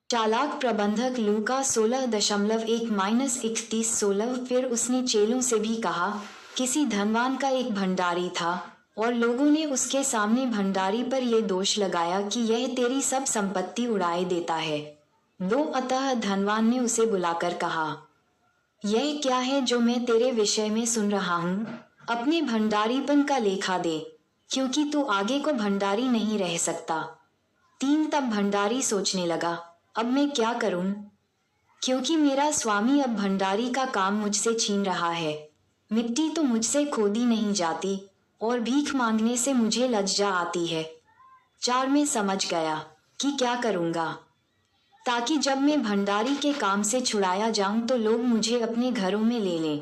चालाक प्रबंधक लूका 16.1-31 फिर उसने चेलों से भी कहा, किसी धनवान का एक भंडारी था, और लोगों ने उसके सामने भंडारी पर यह दोष लगाया कि यह तेरी सब संपत्ति उड़ाए देता है। अतः धनवान ने उसे बुलाकर कहा, यह क्या है जो मैं तेरे विषय में सुन रहा हूँ? अपने भंडारीपन का लेखा दे, क्योंकि तू आगे को भंडारी नहीं रह सकता। तब भंडारी सोचने लगा, अब मैं क्या करूं? क्योंकि मेरा स्वामी अब भंडारी का काम मुझसे छीन रहा है। मिट्टी तो मुझसे खोदी नहीं जाती, और भीख मांगने से मुझे लज्जा आती है। 4 में समझ गया कि क्या करूंगा, ताकि जब मैं भंडारी के काम से छुड़ाया जाऊं तो लोग मुझे अपने घरों में ले लें।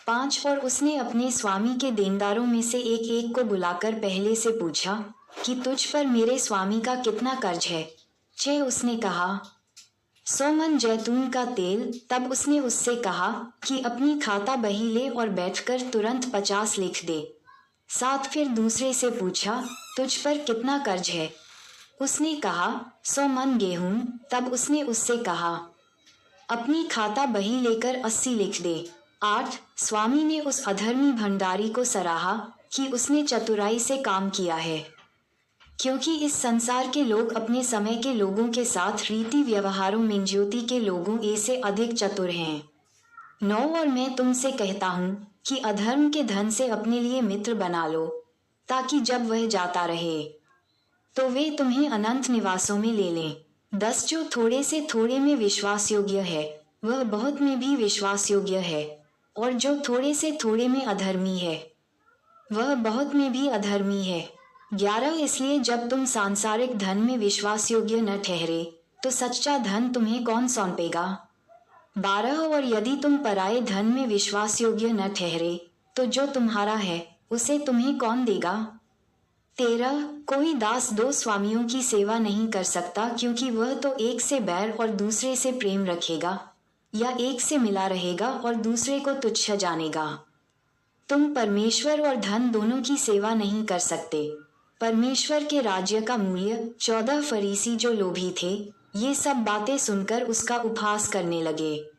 5 और उसने अपने स्वामी के देनदारों में से एक एक को बुलाकर पहले से पूछा कि तुझ पर मेरे स्वामी का कितना कर्ज है? 6 उसने कहा, 100 मन जैतून का तेल। तब उसने उससे कहा कि अपनी खाता बही ले और बैठकर तुरंत 50 लिख दे। 7 फिर दूसरे से पूछा, तुझ पर कितना कर्ज है? उसने कहा, 100 मन गेहूं। तब उसने उससे कहा, अपनी खाता बही लेकर 80 लिख दे। 8 स्वामी ने उस अधर्मी भंडारी को सराहा कि उसने चतुराई से काम किया है, क्योंकि इस संसार के लोग अपने समय के लोगों के साथ रीति व्यवहारों में ज्योति के लोगों से अधिक चतुर हैं। 9 और मैं तुमसे कहता हूँ कि अधर्म के धन से अपने लिए मित्र बना लो, ताकि जब वह जाता रहे तो वे तुम्हें अनंत निवासों में ले लें। 10 जो थोड़े से थोड़े में विश्वास योग्य है, वह बहुत में भी विश्वास योग्य है, और जो थोड़े से थोड़े में अधर्मी है, वह बहुत में भी अधर्मी है। 11 इसलिए जब तुम सांसारिक धन में विश्वास योग्य न ठहरे, तो सच्चा धन तुम्हें कौन सौंपेगा? 12 और यदि तुम पराये धन में विश्वास योग्य न ठहरे, तो जो तुम्हारा है उसे तुम्हें कौन देगा? 13 कोई दास 2 स्वामियों की सेवा नहीं कर सकता, क्योंकि वह तो एक से बैर और दूसरे से प्रेम रखेगा, या एक से मिला रहेगा और दूसरे को तुच्छ जानेगा। तुम परमेश्वर और धन दोनों की सेवा नहीं कर सकते। परमेश्वर के राज्य का मूल्य। 14 फरीसी जो लोभी थे, ये सब बातें सुनकर उसका उपहास करने लगे।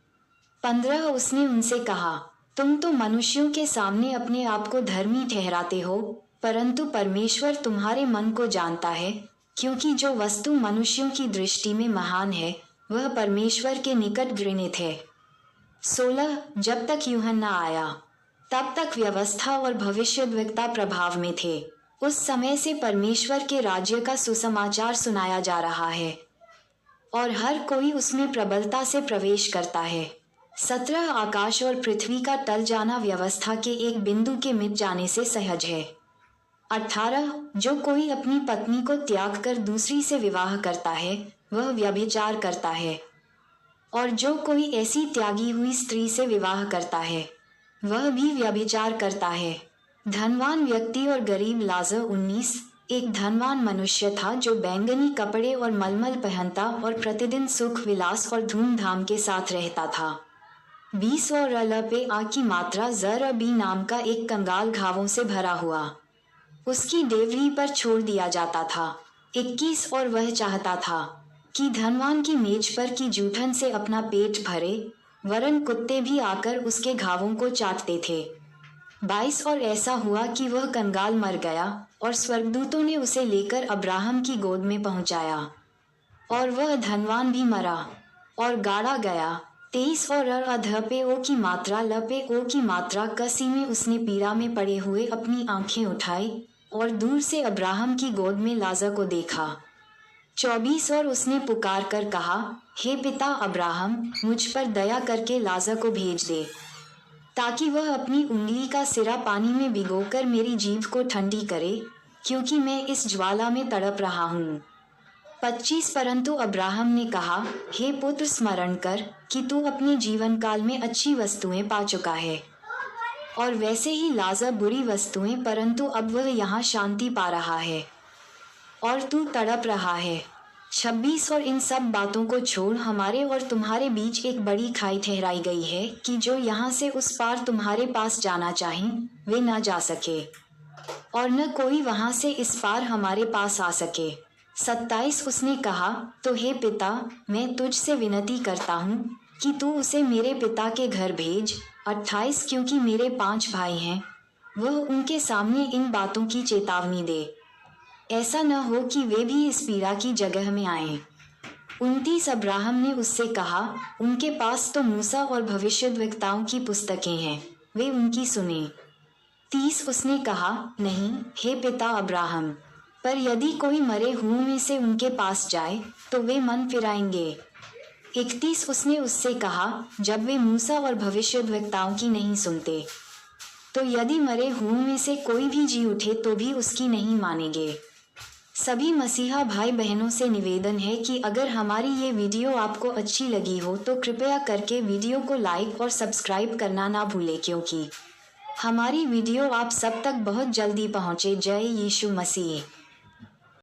15 उसने उनसे कहा, तुम तो मनुष्यों के सामने अपने आप को धर्मी ठहराते हो, परंतु परमेश्वर तुम्हारे मन को जानता है, क्योंकि जो वस्तु मनुष्यों की दृष्टि में महान है, वह परमेश्वर के निकट घृणित है। 16 जब तक यूहन्ना आया, तब तक व्यवस्था और भविष्यद्वक्ता प्रभाव में थे। उस समय से परमेश्वर के राज्य का सुसमाचार सुनाया जा रहा है, और हर कोई उसमें प्रबलता से प्रवेश करता है। 17 आकाश और पृथ्वी का टल जाना व्यवस्था के एक बिंदु के मिट जाने से सहज है। 18 जो कोई अपनी पत्नी को त्याग कर दूसरी से विवाह करता है, वह व्यभिचार करता है, और जो कोई ऐसी त्यागी हुई स्त्री से विवाह करता है, वह भी व्यभिचार करता है। धनवान व्यक्ति और गरीब लाजर। 19 एक धनवान मनुष्य था जो बैंगनी कपड़े और मलमल पहनता और प्रतिदिन सुख विलास और धूमधाम के साथ रहता था। 20 और ल पे आ की मात्रा जर बी नाम का एक कंगाल घावों से भरा हुआ उसकी देवरी पर छोड़ दिया जाता था। 21 और वह चाहता था कि धनवान की मेज पर की जूठन से अपना पेट भरे, वरन कुत्ते भी आकर उसके घावों को चाटते थे। 22 और ऐसा हुआ कि वह कंगाल मर गया, और स्वर्गदूतों ने उसे लेकर अब्राहम की गोद में पहुंचाया, और वह धनवान भी मरा और गाड़ा गया। 23 और अध पे ओ की मात्रा ल पे ओ की मात्रा कसी में उसने पीड़ा में पड़े हुए अपनी आंखें उठाई और दूर से अब्राहम की गोद में लाजर को देखा। 24 और उसने पुकार कर कहा, हे पिता अब्राहम, मुझ पर दया करके लाजर को भेज दे, ताकि वह अपनी उंगली का सिरा पानी में भिगोकर मेरी जीभ को ठंडी करे, क्योंकि मैं इस ज्वाला में तड़प रहा हूँ। 25 परंतु अब्राहम ने कहा, हे पुत्र, स्मरण कर कि तू अपने जीवन काल में अच्छी वस्तुएं पा चुका है, और वैसे ही लाजर बुरी वस्तुएं, परंतु अब वह यहाँ शांति पा रहा है और तू तड़प रहा है। 26 और इन सब बातों को छोड़ हमारे और तुम्हारे बीच एक बड़ी खाई ठहराई गई है कि जो यहाँ से उस पार तुम्हारे पास जाना चाहें वे न जा सके, और न कोई वहां से इस पार हमारे पास आ सके। 27 उसने कहा, तो हे पिता, मैं तुझसे विनती करता हूँ कि तू उसे मेरे पिता के घर भेज। 28 क्योंकि मेरे 5 भाई हैं, वह उनके सामने इन बातों की चेतावनी दे, ऐसा न हो कि वे भी इस पीड़ा की जगह में आएं। 29 अब्राहम ने उससे कहा, उनके पास तो मूसा और भविष्यद्वक्ताओं की पुस्तकें हैं, वे उनकी सुने। 30 उसने कहा, नहीं हे पिता अब्राहम, पर यदि कोई मरे हुओं में से उनके पास जाए तो वे मन फिराएंगे। 31 उसने उससे कहा, जब वे मूसा और भविष्यद्वक्ताओं की नहीं सुनते, तो यदि मरे हुओं में से कोई भी जी उठे तो भी उसकी नहीं मानेंगे। सभी मसीहा भाई बहनों से निवेदन है कि अगर हमारी ये वीडियो आपको अच्छी लगी हो तो कृपया करके वीडियो को लाइक और सब्सक्राइब करना ना भूलें, क्योंकि हमारी वीडियो आप सब तक बहुत जल्दी पहुँचे। जय यीशु मसीह।